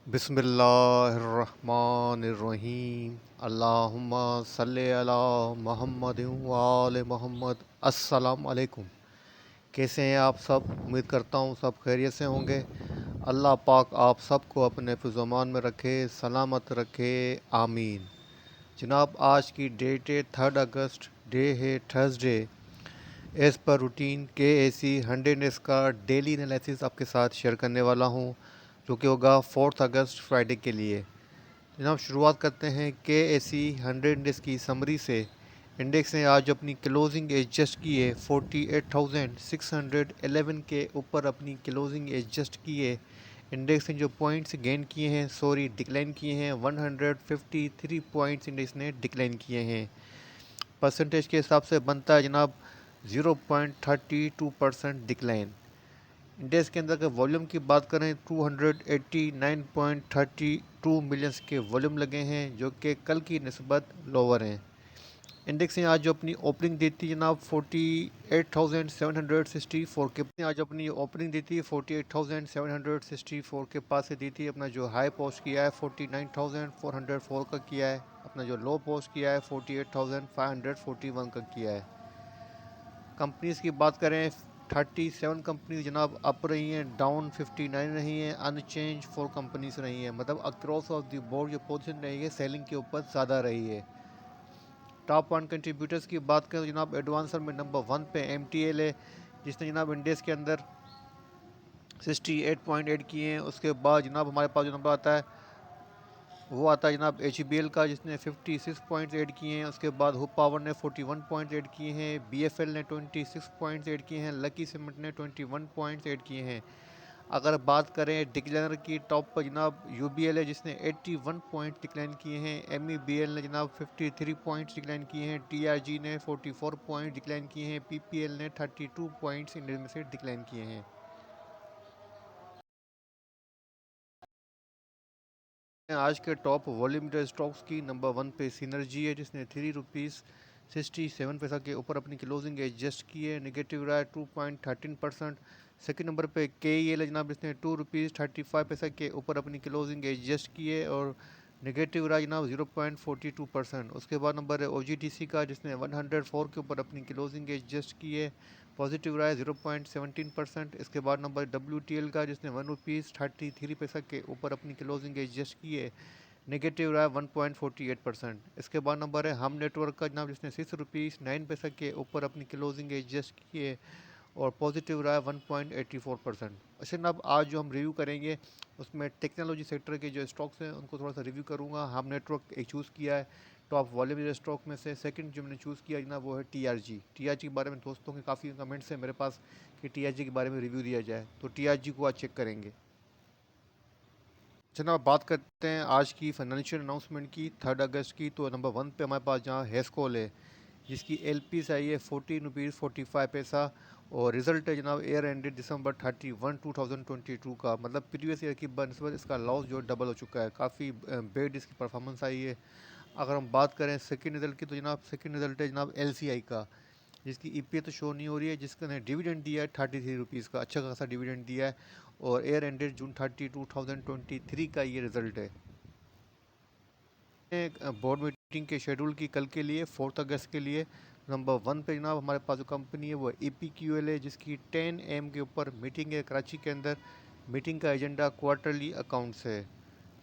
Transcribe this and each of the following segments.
बिस्मिल्लाहिर्रहमानिर्रहीम। अल्लाहुम्मा सल्ले अला मोहम्मद व आले मोहम्मद। अस्सलाम वालेकुम। कैसे हैं आप सब? उम्मीद करता हूँ सब खैरियत से होंगे। अल्लाह पाक आप सबको अपने हिफ्ज़-ओ-अमान में रखे, सलामत रखे, आमीन। जनाब, आज की डेट है 3 अगस्त, डे है थर्सडे। एज़ पर रूटीन के ए सी 100 डेज़ का डेली एनालिसिस आपके साथ शेयर करने वाला हूँ, जो कि होगा 4 अगस्त फ्राइडे के लिए। जनाब, शुरुआत करते हैं के ए सी 100 इंडेक्स की समरी से। इंडेक्स ने आज अपनी क्लोजिंग एडजस्ट की है 48,611 के ऊपर अपनी क्लोजिंग एडजस्ट की है। इंडेक्स ने जो पॉइंट्स गेन किए हैं, सॉरी डिक्लाइन किए हैं, 153 पॉइंट्स इंडेक्स ने डिक्लाइन किए हैं। परसेंटेज के हिसाब से बनता है जनाब 0.32% डिक्लाइन। इंडेक्स के अंदर के वॉल्यूम की बात करें 289.32 मिलियंस के वॉल्यूम लगे हैं, जो कि कल की निस्बत लोअर हैं। इंडेक्स ने आज जो अपनी ओपनिंग दी थी जनाब 48,764 के आज अपनी ओपनिंग दी थी 48,764 के पास से दी थी। अपना जो हाई पोस्ट किया है 49,404 का किया है। अपना जो लो पोस्ट किया है 48,541 का किया है। कंपनीज़ की बात करें 37 कंपनीज जनाब अप रही हैं, डाउन 59 रही हैं, अनचेंज 4 कंपनीज रही हैं। मतलब अक्रॉस ऑफ द बोर्ड जो पोजीशन रही है सेलिंग के ऊपर ज़्यादा रही है। टॉप 1 कंट्रीब्यूटर्स की बात करें तो जनाब एडवांसर में नंबर 1 पे MTL है, जिसने जनाब इंडेक्स के अंदर 68.8 किए हैं। उसके बाद जनाब हमारे पास जो नंबर आता है वो आता है जनाब HBL का, जिसने 56 पॉइंट्स ऐड किए हैं। उसके बाद हुप पावर ने 41 पॉइंट्स ऐड किए हैं। BFL ने 26 पॉइंट्स ऐड किए हैं। लकी सीमेंट ने 21 पॉइंट्स ऐड किए हैं। अगर बात करें डिक्लाइनर की, टॉप पर जनाब UBL है, जिसने 81 पॉइंट डिक्लाइन किए हैं। MEBL ने जनाब 53 पॉइंट्स डिक्लाइन किए हैं। TRG ने 44 पॉइंट डिक्लाइन किए हैं। PPL ने 32 पॉइंट्स इनमें से डिक्लाइन किए हैं। आज के टॉप वॉल्यूम स्टॉक्स की नंबर 1 पे सिनर्जी है, जिसने ₹3.67 के ऊपर अपनी क्लोजिंग एडजस्ट की है। नेगेटिव रहा है 2.13%। सेकंड नंबर पे KEL है जनाब, जिसने ₹2.35 के ऊपर अपनी क्लोजिंग एडजस्ट की है और नेगेटिव रहा जनाब 0.42%। उसके बाद नंबर है OGTC का, जिसने 104 के ऊपर अपनी क्लोजिंग एडजस्ट की है, पॉजिटिव रहा है 0.17%। इसके बाद नंबर WTL का, जिसने ₹1.33 के ऊपर अपनी क्लोजिंग एडजस्ट की है, नेगेटिव रहा है 1.48%। इसके बाद नंबर है हम नेटवर्क का जनाब, जिसने ₹6.09 के ऊपर अपनी क्लोजिंग एडजस्ट की है और पॉजिटिव रहा है 1.84%। अच्छा जनाब, आज जो हम रिव्यू करेंगे उसमें टेक्नोलॉजी सेक्टर के जो स्टॉक्स हैं उनको थोड़ा सा रिव्यू करूँगा। हम नेटवर्क एक चूज़ किया है टॉप वॉल्यूम स्टॉक में से। सेकंड जो मैंने चूज़ किया जनाब वो है TRG के बारे में दोस्तों के काफ़ी कमेंट्स हैं मेरे पास कि TRG के बारे में रिव्यू दिया जाए, तो TRG को आज चेक करेंगे। जनाब, बात करते हैं आज की फाइनेंशियल अनाउंसमेंट की 3 अगस्त की। तो नंबर 1 पे हमारे पास जहाँ हेस्कोल है, जिसकी LP आई है ₹14.45 और रिजल्ट है जनाब एयर एंडेड December 31, 2022 का। मतलब प्रीवियस ईयर की बनस्बत इसका लॉस जो डबल हो चुका है। काफ़ी बेड इसकी परफॉर्मेंस आई है। अगर हम बात करें सेकंड रिजल्ट की, तो जनाब सेकंड रिजल्ट है जनाब LCI का, जिसकी EPS तो शो नहीं हो रही है, जिसका डिविडेंड दिया है ₹33 का, अच्छा खासा डिविडेंड दिया है और एयर एंडेड जून 30, 2023 का ये रिजल्ट है। बोर्ड मीटिंग के शेड्यूल की कल के लिए 4 अगस्त के लिए। नंबर 1 पे जनाब हमारे पास जो कंपनी है वो EPQL है, जिसकी 10 AM के ऊपर मीटिंग है कराची के अंदर। मीटिंग का एजेंडा क्वार्टरली अकाउंट्स है।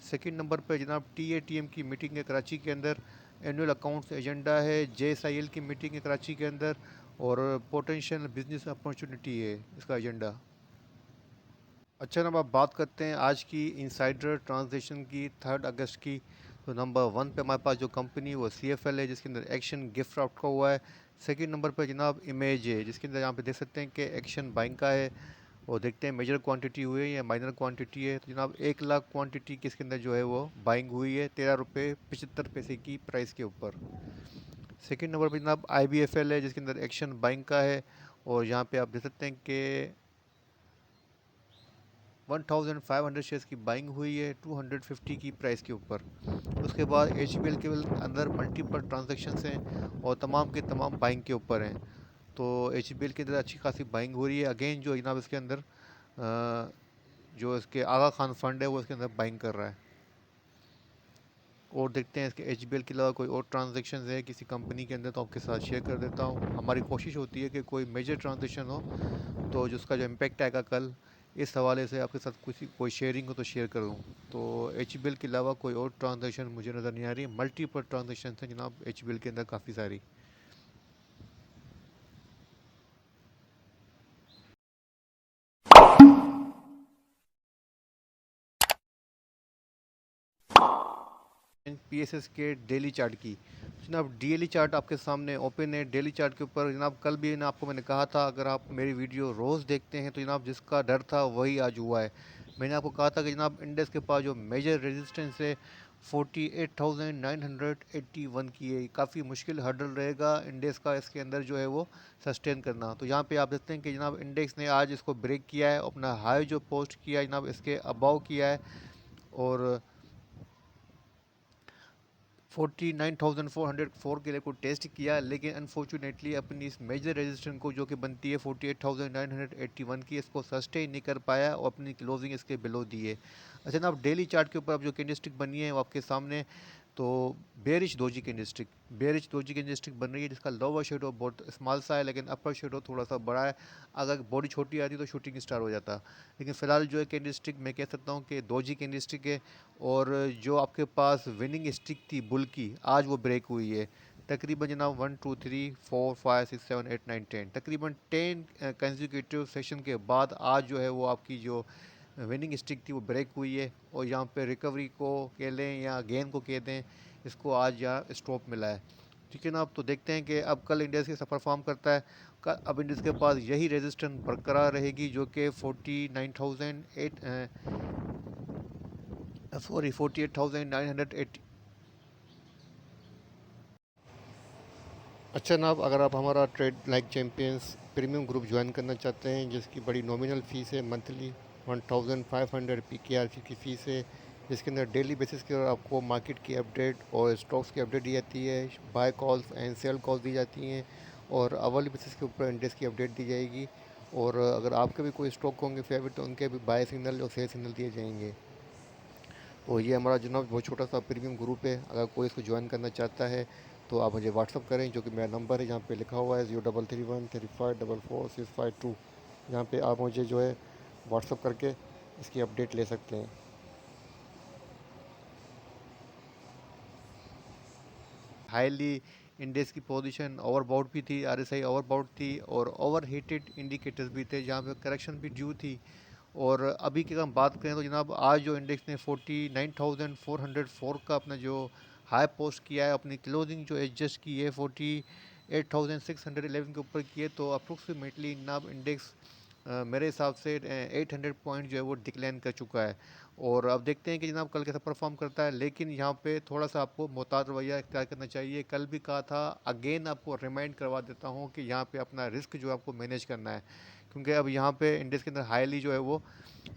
सेकंड नंबर पे जनाब TATM की मीटिंग है कराची के अंदर, एनुअल अकाउंट्स एजेंडा है। JSIL की मीटिंग है कराची के अंदर और पोटेंशियल बिजनेस अपॉर्चुनिटी है इसका एजेंडा। अच्छा जनाब, आप बात करते हैं आज की इनसाइडर ट्रांजेक्शन की 3 अगस्त की। तो नंबर 1 पे हमारे पास जो कंपनी वो CFL है, जिसके अंदर एक्शन गिफ्ट रखा हुआ है। सेकंड नंबर पर जनाब इमेज है, जिसके अंदर यहाँ पे देख सकते हैं कि एक्शन बाइंग का है और देखते हैं मेजर क्वांटिटी हुई है या माइनर क्वांटिटी है। तो जनाब 1 लाख क्वांटिटी किसके अंदर जो है वो बाइंग हुई है ₹13.75 की प्राइस के ऊपर। सेकंड नंबर पर जनाब IBFL है, जिसके अंदर एक्शन बाइंग का है और यहाँ पे आप देख सकते हैं कि 1500 शेयर्स की बाइंग हुई है 250 की प्राइस के ऊपर। उसके बाद HBL के अंदर मल्टीपल ट्रांजेक्शन्स हैं और तमाम के तमाम बाइंग के ऊपर हैं। तो HBL के अंदर अच्छी खासी बाइंग हो रही है। अगेन जो जनाब इसके अंदर जो इसके आगा खान फंड है वो इसके अंदर बाइंग कर रहा है। और देखते हैं इसके एच के अलावा कोई और ट्रांजेक्शन है किसी कंपनी के अंदर, तो आपके साथ शेयर कर देता हूँ। हमारी कोशिश होती है कि कोई मेजर ट्रांजेक्शन हो तो जिसका जो इम्पेक्ट आएगा कल, इस हवाले से आपके साथ कुछ कोई शेयरिंग हो तो शेयर करूँ। तो एच के अलावा कोई और ट्रांजेक्शन मुझे नज़र नहीं आ रही। मल्टीपल ट्रांजेक्शन हैं जनाब एच के अंदर काफ़ी सारी। पीएसएस के डेली चार्ट की जनाब, डेली चार्ट आपके सामने ओपन है। डेली चार्ट के ऊपर जनाब कल भी ना आपको मैंने कहा था, अगर आप मेरी वीडियो रोज़ देखते हैं तो जनाब जिसका डर था वही आज हुआ है। मैंने आपको कहा था कि जनाब इंडेक्स के पास जो मेजर रेजिस्टेंस है 48,981 की है, काफ़ी मुश्किल हर्डल रहेगा इंडेक्स का इसके अंदर जो है वो सस्टेन करना। तो यहाँ पे आप देखते हैं कि जनाब इंडेक्स ने आज इसको ब्रेक किया है, अपना हाई जो पोस्ट किया है जनाब इसके अबाव किया है और 49,404 के लिए को टेस्ट किया, लेकिन अनफॉर्चुनेटली अपनी इस मेजर रेजिस्टेंस को जो कि बनती है 48,981 की, इसको सस्टेन नहीं कर पाया और अपनी क्लोजिंग इसके बिलो दी है। अच्छा ना, आप डेली चार्ट के ऊपर अब जो कैंडलस्टिक बनी है वो आपके सामने, तो बेरिश डोजी कैंडलस्टिक बन रही है जिसका लोअर शेडो बहुत स्मॉल सा है लेकिन अपर शेडो थोड़ा सा बड़ा है। अगर बॉडी छोटी आती तो शूटिंग स्टार हो जाता, लेकिन फिलहाल जो है कैंडलस्टिक मैं कह सकता हूँ कि डोजी कैंडलस्टिक है। और जो आपके पास विनिंग स्टिक थी बुल की, आज वो ब्रेक हुई है। तकरीबन जनाब 1 2 3 4 5 6 7 8 9 10 तकरीबन 10 कंसेक्यूटिव सेशन के बाद आज जो है वो आपकी जो विनिंग स्टिक थी वो ब्रेक हुई है। और यहाँ पे रिकवरी को कह लें या गेन को कह दें, इसको आज यहाँ स्टॉप मिला है। ठीक है ना। अब तो देखते हैं कि अब कल इंडेक्स कैसा परफॉर्म करता है। अब इंडेक्स के पास यही रेजिस्टेंस बरकरार रहेगी जो कि 48,980। अच्छा जनाब, अगर आप हमारा trade like champions premium group join करना चाहते हैं जिसकी बड़ी नॉमिनल फ़ीस है, मंथली 1,500 PKR की फ़ीस है, जिसके अंदर डेली बेसिस के आपको मार्केट की अपडेट और स्टॉक्स की अपडेट दी जाती है, buy calls and sell calls दी जाती हैं और अवर्ली बेसिस के ऊपर इंडेक्स की अपडेट दी जाएगी। और अगर आपके भी कोई स्टॉक होंगे फेवरेट तो उनके भी बाय सिग्नल और सेल सिग्नल दिए जाएंगे। और ये हमारा जनाब बहुत छोटा सा प्रीमियम ग्रुप है। अगर कोई इसको ज्वाइन करना चाहता है तो आप मुझे व्हाट्सअप करें, जो कि मेरा नंबर है जहाँ पे लिखा हुआ है 033135444652। यहाँ पे आप मुझे जो है व्हाट्सअप करके इसकी अपडेट ले सकते हैं। हाईली इंडेक्स की पोजीशन ओवरबाउट भी थी, RSI ओवरबाउट थी और ओवर हीटेड इंडिकेटर्स भी थे जहाँ पे करेक्शन भी ड्यू थी। और अभी की अगर हम बात करें तो जनाब आज जो इंडेक्स ने 49,404 का अपना जो हाई पोस्ट किया है, अपनी क्लोजिंग जो एडजस्ट की है 48,611 के ऊपर की है। तो अप्रोक्सीमेटली जनाब इंडेक्स मेरे हिसाब से 800 पॉइंट जो है वो डिक्लाइन कर चुका है। और अब देखते हैं कि जनाब कल कैसा परफॉर्म करता है, लेकिन यहाँ पे थोड़ा सा आपको मोहतात रवैया इख्तियार करना चाहिए। कल भी कहा था, अगेन आपको रिमाइंड करवा देता हूँ कि यहाँ पे अपना रिस्क जो है आपको मैनेज करना है, क्योंकि अब यहाँ पे इंडेक्स के अंदर हाईली जो है वो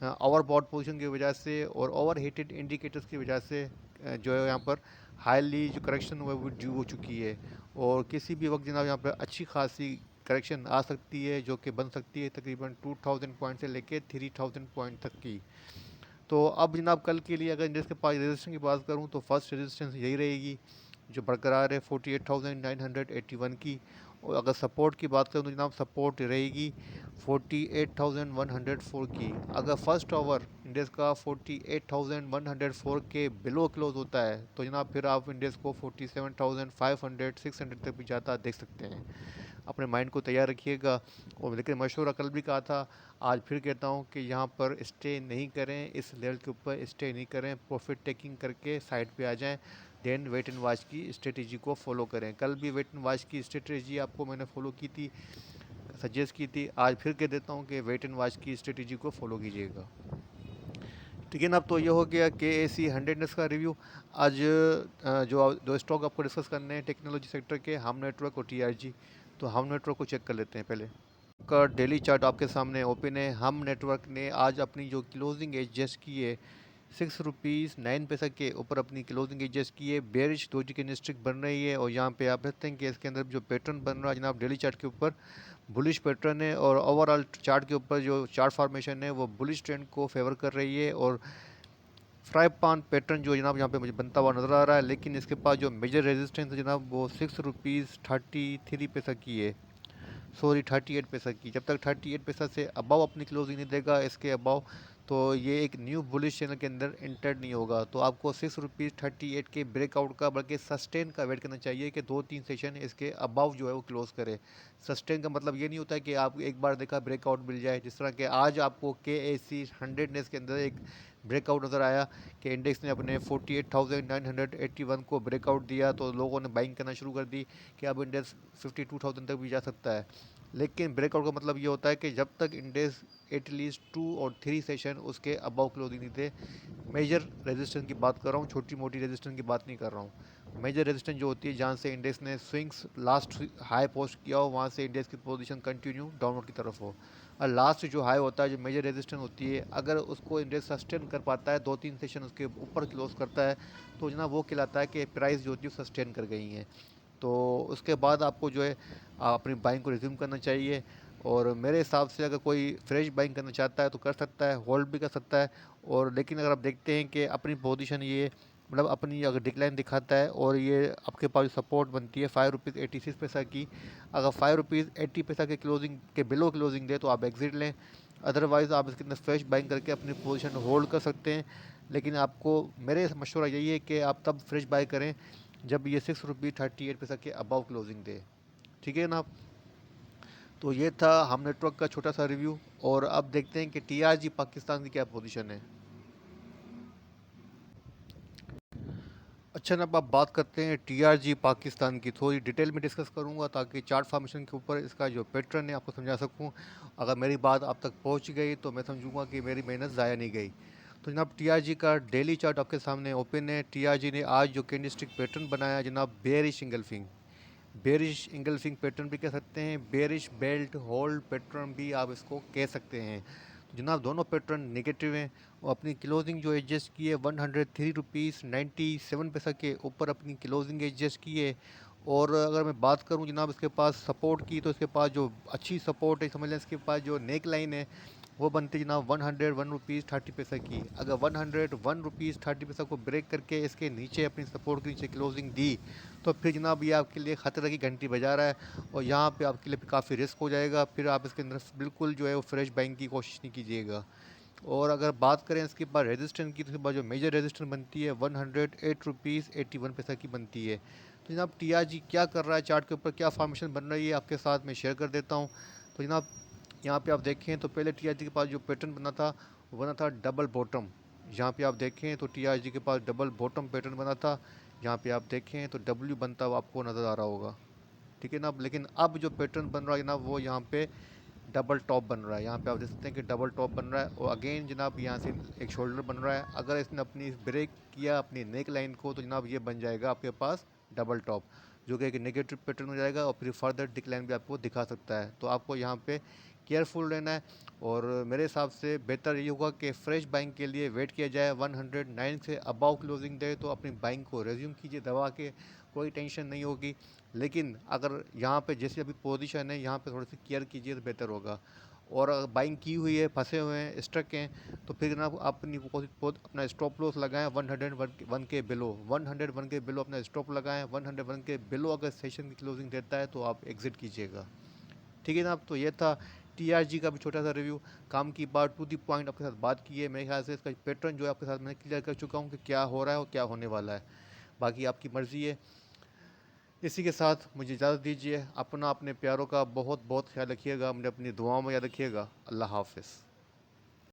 ओवरबॉट पोजीशन की वजह से और ओवर हीटेड इंडिकेटर्स की वजह से जो है यहाँ पर हाईली जो करेक्शन हुआ है वो ड्यू हो चुकी है। और किसी भी वक्त जनाब यहाँ पर अच्छी खासी करेक्शन आ सकती है जो कि बन सकती है तकरीबन 2000 पॉइंट से लेके 3000 पॉइंट तक की। तो अब जनाब कल के लिए अगर इंडेक्स के पास रेजिस्टेंस की बात करूँ तो फर्स्ट रेजिस्टेंस यही रहेगी जो बरकरार है 48,981 की। और अगर सपोर्ट की बात करूँ तो जनाब सपोर्ट रहेगी 48,104 की। अगर फर्स्ट आवर इंडेक्स का 48,104 के बिलो क्लोज होता है तो जनाब फिर आप इंडेक्स को 47,500 600 तक भी जाता देख सकते हैं। अपने माइंड को तैयार रखिएगा। और लेकिन मशहूर कल भी कहा था, आज फिर कहता हूँ कि यहाँ पर स्टे नहीं करें, इस लेवल के ऊपर स्टे नहीं करें, प्रॉफिट टेकिंग करके साइड पे आ जाएं, देन वेट एंड वॉच की स्ट्रेटेजी को फॉलो करें। कल भी वेट एंड वॉच की स्ट्रेटेजी आपको मैंने फॉलो की थी, सजेस्ट की थी, आज फिर कह देता हूँ कि वेट एंड वॉच की स्ट्रेटेजी को फॉलो कीजिएगा। ठीक है ना। अब तो ये हो गया KAC 100 का रिव्यू। आज जो दो स्टॉक आपको डिस्कस करने हैं टेक्नोलॉजी सेक्टर के, हम नेटवर्क और TRG। तो हम नेटवर्क को चेक कर लेते हैं पहले। का डेली चार्ट आपके सामने ओपन है। हम नेटवर्क ने आज अपनी जो क्लोजिंग एडजस्ट की है ₹6.09 के ऊपर अपनी क्लोजिंग एडजस्ट की है। बेरिश डोजी कैंडलस्टिक बन रही है और यहाँ पे आप देखते हैं कि इसके अंदर जो पैटर्न बन रहा है जनाब डेली चार्ट के ऊपर बुलिश पैटर्न है और ओवरऑल चार्ट के ऊपर जो चार्ट फॉर्मेशन है वो बुलिश ट्रेंड को फेवर कर रही है। और फ्राई पान पैटर्न जो जनाब यहाँ पे मुझे बनता हुआ नज़र आ रहा है, लेकिन इसके पास जो मेजर रेजिस्टेंस है जनाब वो ₹6.33 की है, सॉरी 38 पैसा की। जब तक 38 पैसा से अबाव अपनी क्लोजिंग नहीं देगा इसके अबाव, तो ये एक न्यू बुलिश चैनल के अंदर इंटर नहीं होगा। तो आपको ₹6.38 के ब्रेकआउट का बल्कि सस्टेन का वेट करना चाहिए कि 2-3 सेशन इसके अबाव जो है वो क्लोज करे। सस्टेन का मतलब ये नहीं होता है कि आप एक बार देखा ब्रेकआउट मिल जाए, जिस तरह के आज आपको KAC 100 डेज के अंदर एक ब्रेकआउट नज़र आया कि इंडेक्स ने अपने 48,981 को ब्रेकआउट दिया, तो लोगों ने बाइंग करना शुरू कर दी कि अब इंडेक्स 52,000 तक भी जा सकता है। लेकिन ब्रेकआउट का मतलब ये होता है कि जब तक इंडेक्स एटलीस्ट 2 और 3 सेशन उसके अबाव क्लोजिंग नहीं थे। मेजर रेजिस्टेंस की बात कर रहा हूँ, छोटी मोटी रेजिस्टेंस की बात नहीं कर रहा हूँ। मेजर रेजिस्टेंस जो होती है जहाँ से इंडेक्स ने स्विंग्स लास्ट हाई पोस्ट किया हो, वहाँ से इंडेक्स की पोजीशन कंटिन्यू डाउनवर्ड की तरफ हो। और लास्ट जो हाई होता है, जो मेजर रेजिस्टेंस होती है, अगर उसको इंडेक्स सस्टेन कर पाता है, 2-3 सेशन उसके ऊपर क्लोज करता है, तो जना वो कहलाता है कि प्राइस जो होती है सस्टेन कर गई है। तो उसके बाद आपको जो है अपनी बाइंग को रिज्यूम करना चाहिए। और मेरे हिसाब से अगर कोई फ्रेश बाइंग करना चाहता है तो कर सकता है, होल्ड भी कर सकता है। और लेकिन अगर आप देखते हैं कि अपनी पोजीशन ये मतलब अपनी अगर डिक्लाइन दिखाता है और ये आपके पास सपोर्ट बनती है ₹5.86 की, अगर ₹5.80 के क्लोजिंग के बिलो क्लोजिंग दे तो आप एग्जिट लें। अदरवाइज़ आप इसके अंदर फ्रेश बाइंग करके अपनी पोजीशन होल्ड कर सकते हैं। लेकिन आपको मेरे मशवरा यही है कि आप तब फ्रेश बाई करें जब ये ₹6.38 के अबाव क्लोजिंग दे। ठीक है ना। तो ये था हम नेटवर्क का छोटा सा रिव्यू। और अब देखते हैं कि TRG पाकिस्तान की क्या पोजीशन है। अच्छा ना, अब आप बात करते हैं TRG पाकिस्तान की, थोड़ी डिटेल में डिस्कस करूंगा ताकि चार्ट फॉर्मेशन के ऊपर इसका जो पैटर्न है आपको समझा सकूं। अगर मेरी बात आप तक पहुंच गई तो मैं समझूंगा कि मेरी मेहनत ज़ाया नहीं गई। तो जनाब TRG का डेली चार्ट आपके सामने ओपन है। TRG ने आज जो कैंडलस्टिक पैटर्न बनाया जनाब, bearish engulfing, bearish engulfing pattern भी कह सकते हैं, बेरिश बेल्ट होल्ड पैटर्न भी आप इसको कह सकते हैं। तो जनाब दोनों पैटर्न नेगेटिव हैं और अपनी क्लोजिंग जो एडजस्ट की है ₹103.97 के ऊपर अपनी क्लोजिंग एडजस्ट की है। और अगर मैं बात करूं जनाब इसके पास सपोर्ट की, तो इसके पास जो अच्छी सपोर्ट है, समझ लें इसके पास जो नेक लाइन है वो बनती है जनाब ₹101.30 की। अगर ₹101.30 को ब्रेक करके इसके नीचे अपनी सपोर्ट के नीचे क्लोजिंग दी तो फिर जनाब ये आपके लिए ख़तरे की घंटी बजा रहा है और यहाँ पे आपके लिए काफ़ी रिस्क हो जाएगा। फिर आप इसके अंदर बिल्कुल जो है वो फ्रेश बाइंग की कोशिश नहीं कीजिएगा। और अगर बात करें इसके बाद रेजिस्टेंस की, तो इसके बाद जो मेजर रेजिस्टेंस बनती है ₹108.81 की बनती है। तो जनाब TRG क्या कर रहा है, चार्ट के ऊपर क्या फॉर्मेशन बन रही है, आपके साथ मैं शेयर कर देता हूँ। तो जनाब यहाँ पे आप देखें तो पहले TRG के पास जो पैटर्न बना था वो बना था डबल बॉटम। यहाँ पे आप देखें तो TRG के पास डबल बॉटम पैटर्न बना था। यहाँ पे आप देखें तो W बनता हुआ आपको नज़र आ रहा होगा। ठीक है ना। लेकिन अब जो पैटर्न बन रहा है ना वो यहाँ पे डबल टॉप बन रहा है। यहाँ पे आप देख सकते हैं कि डबल टॉप बन रहा है और अगेन जनाब यहाँ से एक शोल्डर बन रहा है। अगर इसने अपनी ब्रेक किया अपनी नेक लाइन को तो जनाब ये बन जाएगा आपके पास डबल टॉप, जो कि एक नेगेटिव पैटर्न हो जाएगा और फिर फर्दर डिक्लाइन भी आपको दिखा सकता है। तो आपको यहाँ पे केयरफुल रहना है। और मेरे हिसाब से बेहतर ये होगा कि फ्रेश बाइंग के लिए वेट किया जाए, 109 से अबाव क्लोजिंग दे तो अपनी बाइंग को रेज्यूम कीजिए दबा के, कोई टेंशन नहीं होगी। लेकिन अगर यहाँ पे जैसे अभी पोजीशन है यहाँ पे थोड़ी सी केयर कीजिए तो बेहतर होगा। और अगर बाइंग की हुई है, फंसे हुए हैं, स्ट्रक हैं, तो फिर ना अपनी अपना स्टॉप लॉस लगाएं 101 के बिलो, 101 के बिलो अपना स्टॉप लगाएं। 101 के बिलो अगर सेशन की क्लोजिंग देता है तो आप एग्जिट कीजिएगा। ठीक है ना। तो ये था TRG का भी छोटा सा रिव्यू, काम की बात, टू दी पॉइंट आपके साथ बात की है। मेरे ख्याल से इसका पैटर्न जो है आपके साथ मैंने क्लियर कर चुका हूँ कि क्या हो रहा है और क्या होने वाला है। बाकी आपकी मर्ज़ी है। इसी के साथ मुझे इजाज़त दीजिए। अपना अपने प्यारों का बहुत बहुत ख्याल रखिएगा, मुझे अपनी दुआओं में याद रखिएगा। अल्लाह हाफ़िज़।